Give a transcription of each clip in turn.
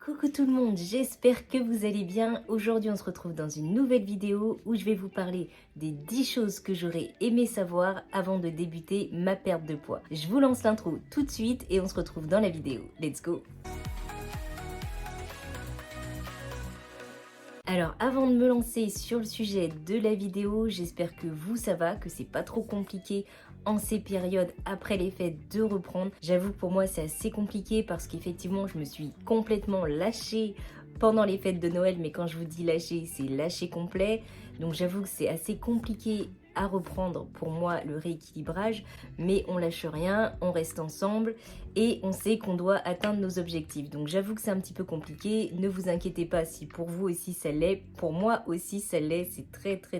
Coucou tout le monde, j'espère que vous allez bien. Aujourd'hui on se retrouve dans une nouvelle vidéo où je vais vous parler des 10 choses que j'aurais aimé savoir avant de débuter ma perte de poids. Je vous lance l'intro tout de suite et on se retrouve dans la vidéo. Let's go! Alors avant de me lancer sur le sujet de la vidéo, j'espère que vous ça va, que c'est pas trop compliqué en ces périodes après les fêtes de reprendre. J'avoue que pour moi c'est assez compliqué parce qu'effectivement je me suis complètement lâchée pendant les fêtes de Noël, mais quand je vous dis lâcher, c'est lâcher complet. Donc j'avoue que c'est assez compliqué à reprendre pour moi le rééquilibrage, mais on lâche rien, on reste ensemble et on sait qu'on doit atteindre nos objectifs. Donc j'avoue que c'est un petit peu compliqué, ne vous inquiétez pas si pour vous aussi ça l'est, pour moi aussi ça l'est, c'est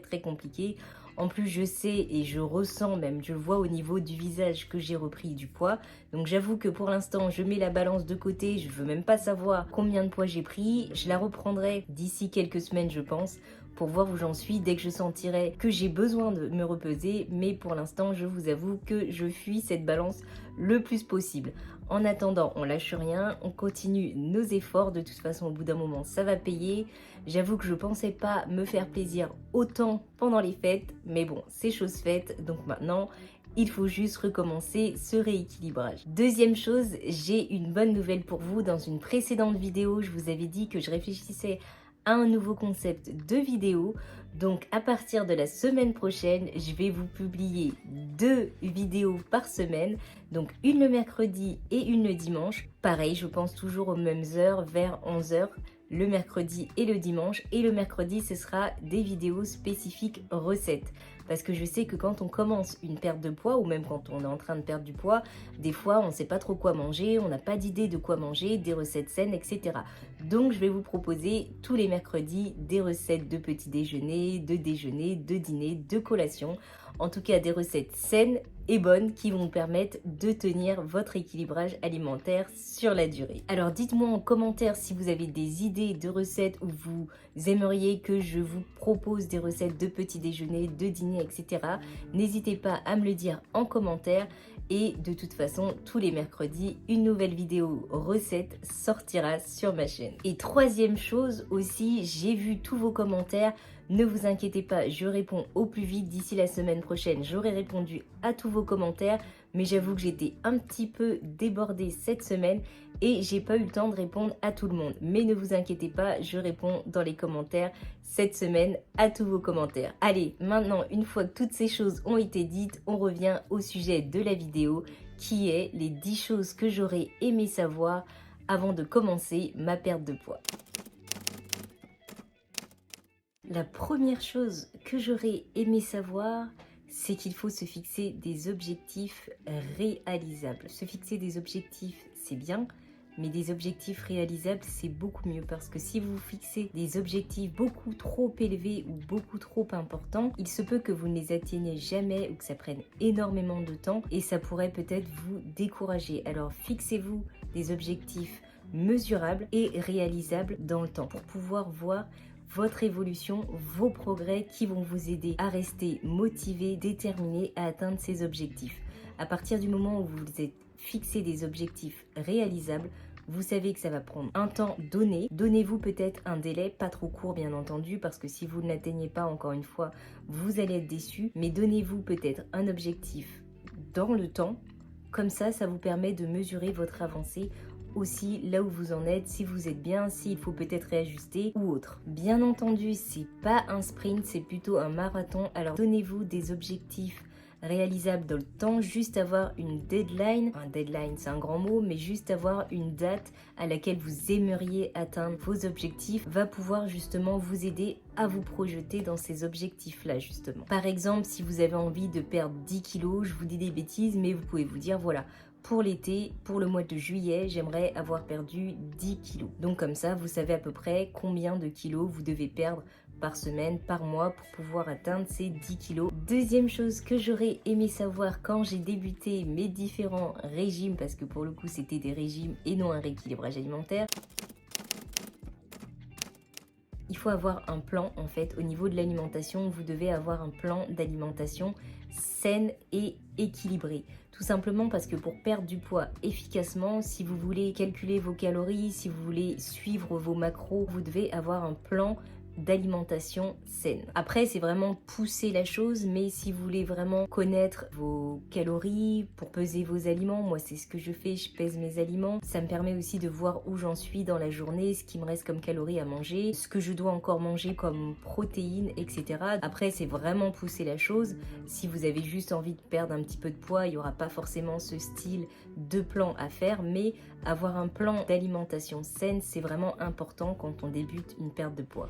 très compliqué. En plus, je sais et je ressens même, je vois au niveau du visage que j'ai repris du poids. Donc j'avoue que pour l'instant, je mets la balance de côté. Je veux même pas savoir combien de poids j'ai pris. Je la reprendrai d'ici quelques semaines, je pense, pour voir où j'en suis dès que je sentirai que j'ai besoin de me repeser. Mais pour l'instant, je vous avoue que je fuis cette balance le plus possible. En attendant, on lâche rien, on continue nos efforts. De toute façon, au bout d'un moment, ça va payer. J'avoue que je pensais pas me faire plaisir autant pendant les fêtes, mais bon, c'est chose faite. Donc maintenant, il faut juste recommencer ce rééquilibrage. Deuxième chose, j'ai une bonne nouvelle pour vous. Dans une précédente vidéo, je vous avais dit que je réfléchissais à un nouveau concept de vidéo. Donc à partir de la semaine prochaine, je vais vous publier 2 vidéos par semaine. Donc une le mercredi et une le dimanche. Pareil, je pense toujours aux mêmes heures, vers 11 h. Le mercredi et le dimanche. Et le mercredi, ce sera des vidéos spécifiques recettes. Parce que je sais que quand on commence une perte de poids, ou même quand on est en train de perdre du poids, des fois on ne sait pas trop quoi manger, on n'a pas d'idée de quoi manger, des recettes saines, etc. Donc je vais vous proposer tous les mercredis des recettes de petit déjeuner, de dîner, de collation. En tout cas des recettes saines et bonnes qui vont vous permettre de tenir votre équilibrage alimentaire sur la durée. Alors dites-moi en commentaire si vous avez des idées de recettes ou vous aimeriez que je vous propose des recettes de petit déjeuner, de dîner, etc. N'hésitez pas à me le dire en commentaire. Et de toute façon, tous les mercredis, une nouvelle vidéo recette sortira sur ma chaîne. Et troisième chose aussi, j'ai vu tous vos commentaires. Ne vous inquiétez pas, je réponds au plus vite. D'ici la semaine prochaine, j'aurai répondu à tous vos commentaires. Mais j'avoue que j'étais un petit peu débordée cette semaine et j'ai pas eu le temps de répondre à tout le monde. Mais ne vous inquiétez pas, je réponds dans les commentaires cette semaine à tous vos commentaires. Allez, maintenant, une fois que toutes ces choses ont été dites, on revient au sujet de la vidéo qui est les 10 choses que j'aurais aimé savoir avant de commencer ma perte de poids. La première chose que j'aurais aimé savoir, c'est qu'il faut se fixer des objectifs réalisables. Se fixer des objectifs, c'est bien, mais des objectifs réalisables, c'est beaucoup mieux parce que si vous fixez des objectifs beaucoup trop élevés ou beaucoup trop importants, il se peut que vous ne les atteigniez jamais ou que ça prenne énormément de temps et ça pourrait peut-être vous décourager. Alors fixez-vous des objectifs mesurables et réalisables dans le temps pour pouvoir voir votre évolution, vos progrès qui vont vous aider à rester motivé, déterminé à atteindre ces objectifs. À partir du moment où vous vous êtes fixé des objectifs réalisables, vous savez que ça va prendre un temps donné. Donnez-vous peut-être un délai, pas trop court bien entendu, parce que si vous ne l'atteignez pas, encore une fois, vous allez être déçu. Mais donnez-vous peut-être un objectif dans le temps. Comme ça vous permet de mesurer votre avancée aussi là où vous en êtes, si vous êtes bien, s'il faut peut-être réajuster ou autre. Bien entendu, c'est pas un sprint, c'est plutôt un marathon. Alors donnez-vous des objectifs réalisables dans le temps, juste avoir une deadline. Un deadline, c'est un grand mot, mais juste avoir une date à laquelle vous aimeriez atteindre vos objectifs va pouvoir justement vous aider à vous projeter dans ces objectifs-là justement. Par exemple, si vous avez envie de perdre 10 kilos, je vous dis des bêtises, mais vous pouvez vous dire voilà, pour l'été, pour le mois de juillet, j'aimerais avoir perdu 10 kilos. Donc comme ça, vous savez à peu près combien de kilos vous devez perdre par semaine, par mois pour pouvoir atteindre ces 10 kilos. Deuxième chose que j'aurais aimé savoir quand j'ai débuté mes différents régimes, parce que pour le coup c'était des régimes et non un rééquilibrage alimentaire. Il faut avoir un plan en fait au niveau de l'alimentation, vous devez avoir un plan d'alimentation saine et équilibrée. Tout simplement parce que pour perdre du poids efficacement, si vous voulez calculer vos calories, si vous voulez suivre vos macros, vous devez avoir un plan d'alimentation saine. Après, c'est vraiment pousser la chose, mais si vous voulez vraiment connaître vos calories pour peser vos aliments, moi c'est ce que je fais, je pèse mes aliments. Ça me permet aussi de voir où j'en suis dans la journée, ce qui me reste comme calories à manger, ce que je dois encore manger comme protéines, etc. Après, c'est vraiment pousser la chose. Si vous avez juste envie de perdre un petit peu de poids, il n'y aura pas forcément ce style de plan à faire, mais avoir un plan d'alimentation saine, c'est vraiment important quand on débute une perte de poids.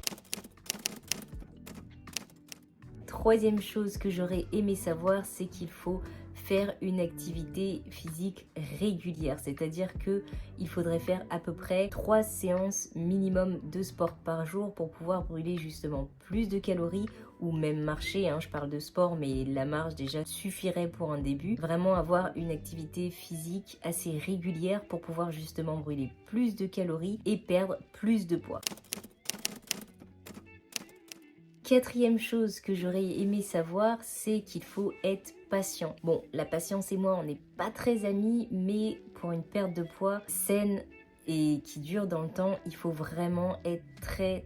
Troisième chose que j'aurais aimé savoir, c'est qu'il faut faire une activité physique régulière, c'est-à-dire que il faudrait faire à peu près 3 séances minimum de sport par jour pour pouvoir brûler justement plus de calories, ou même marcher, je parle de sport, mais la marche déjà suffirait pour un début. Vraiment avoir une activité physique assez régulière pour pouvoir justement brûler plus de calories et perdre plus de poids. Quatrième chose que j'aurais aimé savoir, c'est qu'il faut être patient. Bon, la patience et moi, on n'est pas très amis, mais pour une perte de poids saine et qui dure dans le temps, il faut vraiment être très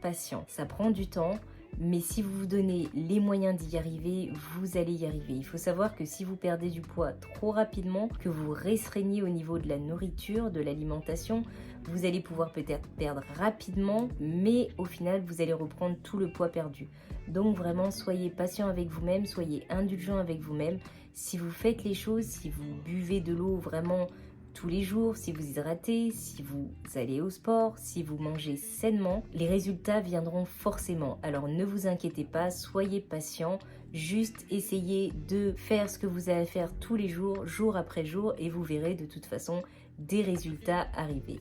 patient. Ça prend du temps, mais si vous vous donnez les moyens d'y arriver, vous allez y arriver. Il faut savoir que si vous perdez du poids trop rapidement, que vous restreignez au niveau de la nourriture, de l'alimentation, vous allez pouvoir peut-être perdre rapidement, mais au final, vous allez reprendre tout le poids perdu. Donc vraiment, soyez patient avec vous-même, soyez indulgent avec vous-même. Si vous faites les choses, si vous buvez de l'eau vraiment tous les jours, si vous hydratez, si vous allez au sport, si vous mangez sainement, les résultats viendront forcément. Alors ne vous inquiétez pas, soyez patient, juste essayez de faire ce que vous avez à faire tous les jours, jour après jour, et vous verrez de toute façon des résultats arriver.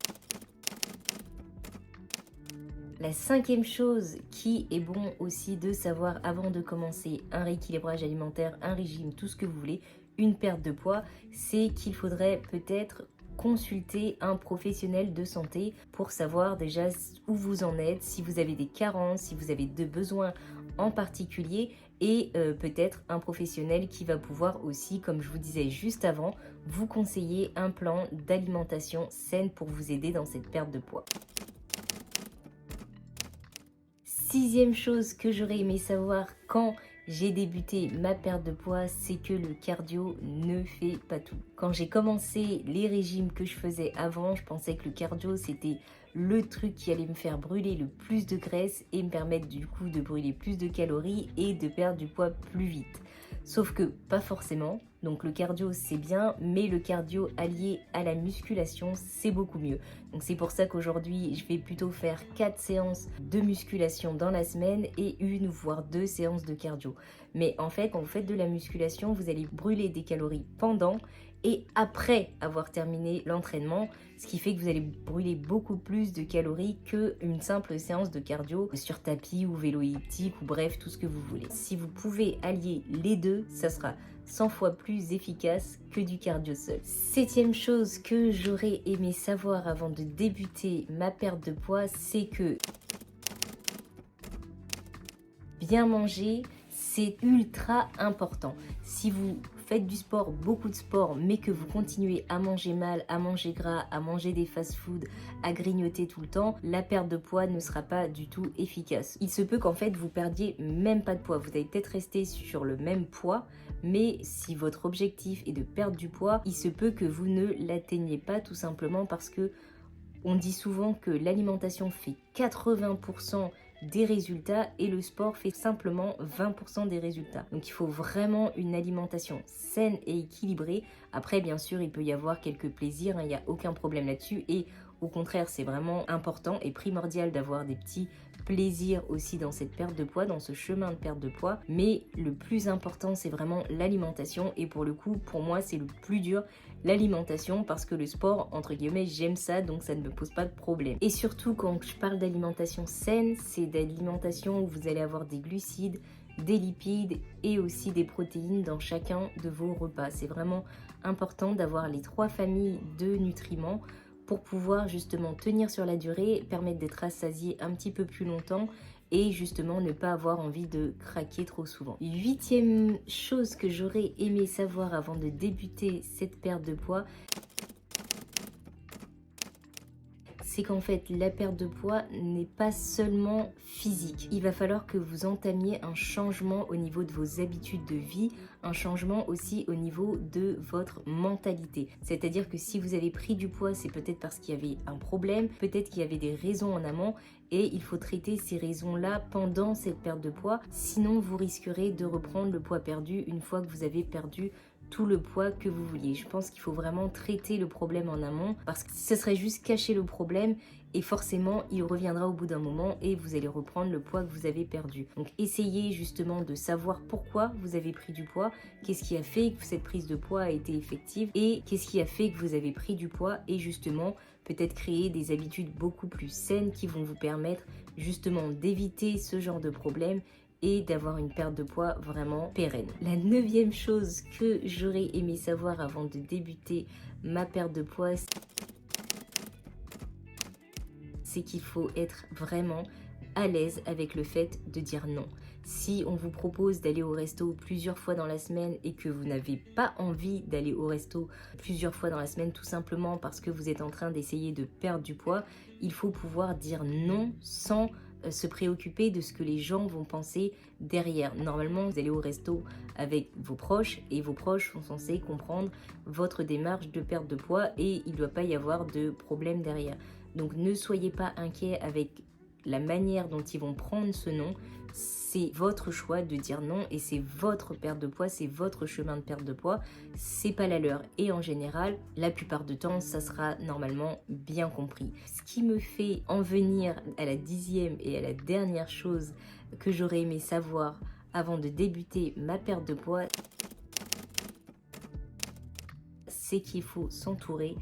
La cinquième chose qui est bon aussi de savoir avant de commencer un rééquilibrage alimentaire, un régime, tout ce que vous voulez, une perte de poids, c'est qu'il faudrait peut-être consulter un professionnel de santé pour savoir déjà où vous en êtes, si vous avez des carences, si vous avez des besoins en particulier, et peut-être un professionnel qui va pouvoir aussi, comme je vous disais juste avant, vous conseiller un plan d'alimentation saine pour vous aider dans cette perte de poids. Sixième chose que j'aurais aimé savoir quand j'ai débuté ma perte de poids, c'est que le cardio ne fait pas tout. Quand j'ai commencé les régimes que je faisais avant, je pensais que le cardio c'était le truc qui allait me faire brûler le plus de graisse et me permettre du coup de brûler plus de calories et de perdre du poids plus vite. Sauf que pas forcément. Donc le cardio c'est bien, mais le cardio allié à la musculation c'est beaucoup mieux. Donc c'est pour ça qu'aujourd'hui je vais plutôt faire 4 séances de musculation dans la semaine et 1 voire 2 séances de cardio. Mais en fait quand vous faites de la musculation, vous allez brûler des calories pendant et après avoir terminé l'entraînement, ce qui fait que vous allez brûler beaucoup plus de calories qu'une simple séance de cardio sur tapis ou vélo elliptique ou bref tout ce que vous voulez. Si vous pouvez allier les deux, ça sera 100 fois plus efficace que du cardio seul. Septième chose que j'aurais aimé savoir avant de débuter ma perte de poids, c'est que bien manger, c'est ultra important. Si vous faites du sport, beaucoup de sport, mais que vous continuez à manger mal, à manger gras, à manger des fast-food, à grignoter tout le temps, la perte de poids ne sera pas du tout efficace. Il se peut qu'en fait vous perdiez même pas de poids. Vous allez peut-être rester sur le même poids, mais si votre objectif est de perdre du poids, il se peut que vous ne l'atteigniez pas tout simplement parce que on dit souvent que l'alimentation fait 80% des résultats et le sport fait simplement 20% des résultats. Donc il faut vraiment une alimentation saine et équilibrée. Après bien sûr il peut y avoir quelques plaisirs, il n'y a aucun problème là-dessus et au contraire c'est vraiment important et primordial d'avoir des petits plaisirs aussi dans cette perte de poids, dans ce chemin de perte de poids. Mais le plus important c'est vraiment l'alimentation et pour le coup pour moi c'est le plus dur, l'alimentation, parce que le sport entre guillemets j'aime ça donc ça ne me pose pas de problème. Et surtout quand je parle d'alimentation saine, c'est d'alimentation où vous allez avoir des glucides, des lipides et aussi des protéines dans chacun de vos repas. C'est vraiment important d'avoir les 3 familles de nutriments pour pouvoir justement tenir sur la durée, permettre d'être rassasié un petit peu plus longtemps et justement ne pas avoir envie de craquer trop souvent. 8e chose que j'aurais aimé savoir avant de débuter cette perte de poids, c'est qu'en fait la perte de poids n'est pas seulement physique. Il va falloir que vous entamiez un changement au niveau de vos habitudes de vie, un changement aussi au niveau de votre mentalité. C'est-à-dire que si vous avez pris du poids, c'est peut-être parce qu'il y avait un problème, peut-être qu'il y avait des raisons en amont et il faut traiter ces raisons-là pendant cette perte de poids. Sinon, vous risquerez de reprendre le poids perdu une fois que vous avez perdu tout le poids que vous vouliez. Je pense qu'il faut vraiment traiter le problème en amont parce que ce serait juste cacher le problème et forcément il reviendra au bout d'un moment et vous allez reprendre le poids que vous avez perdu. Donc essayez justement de savoir pourquoi vous avez pris du poids, qu'est-ce qui a fait que cette prise de poids a été effective et qu'est-ce qui a fait que vous avez pris du poids et justement peut-être créer des habitudes beaucoup plus saines qui vont vous permettre justement d'éviter ce genre de problème et d'avoir une perte de poids vraiment pérenne. La 9e chose que j'aurais aimé savoir avant de débuter ma perte de poids, c'est qu'il faut être vraiment à l'aise avec le fait de dire non. Si on vous propose d'aller au resto plusieurs fois dans la semaine et que vous n'avez pas envie d'aller au resto plusieurs fois dans la semaine tout simplement parce que vous êtes en train d'essayer de perdre du poids, il faut pouvoir dire non sans se préoccuper de ce que les gens vont penser derrière. Normalement, vous allez au resto avec vos proches et vos proches sont censés comprendre votre démarche de perte de poids et il ne doit pas y avoir de problème derrière. Donc ne soyez pas inquiets avec la manière dont ils vont prendre ce non. C'est votre choix de dire non et c'est votre perte de poids, c'est votre chemin de perte de poids, c'est pas la leur. Et en général, la plupart du temps, ça sera normalement bien compris. Ce qui me fait en venir à la 10e et à la dernière chose que j'aurais aimé savoir avant de débuter ma perte de poids, c'est qu'il faut s'entourer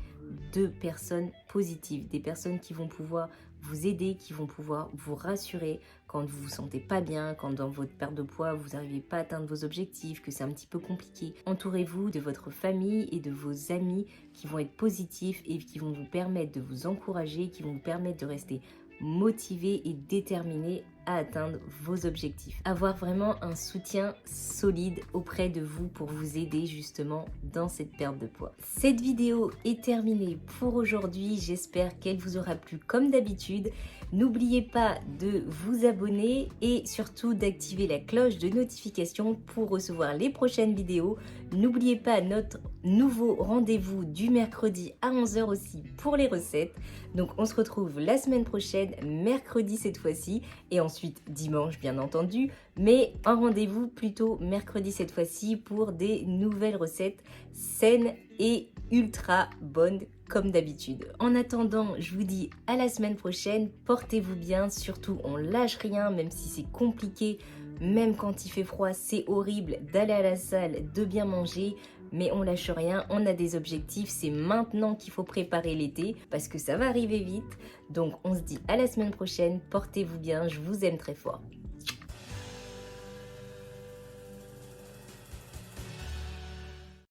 de personnes positives, des personnes qui vont pouvoir vous aider, qui vont pouvoir vous rassurer quand vous vous sentez pas bien, quand dans votre perte de poids vous n'arrivez pas à atteindre vos objectifs, que c'est un petit peu compliqué. Entourez-vous de votre famille et de vos amis qui vont être positifs et qui vont vous permettre de vous encourager, qui vont vous permettre de rester motivé et déterminé à atteindre vos objectifs. Avoir vraiment un soutien solide auprès de vous pour vous aider justement dans cette perte de poids. Cette vidéo est terminée pour aujourd'hui. J'espère qu'elle vous aura plu comme d'habitude. N'oubliez pas de vous abonner et surtout d'activer la cloche de notification pour recevoir les prochaines vidéos. N'oubliez pas notre nouveau rendez-vous du mercredi à 11 h aussi pour les recettes. Donc on se retrouve la semaine prochaine, mercredi cette fois-ci, et ensuite dimanche bien entendu, mais un rendez-vous plutôt mercredi cette fois-ci pour des nouvelles recettes saines et ultra bonnes comme d'habitude. En attendant, je vous dis à la semaine prochaine, portez-vous bien, surtout on lâche rien même si c'est compliqué, même quand il fait froid, c'est horrible d'aller à la salle, de bien manger. Mais on lâche rien, on a des objectifs, c'est maintenant qu'il faut préparer l'été parce que ça va arriver vite. Donc on se dit à la semaine prochaine, portez-vous bien, je vous aime très fort.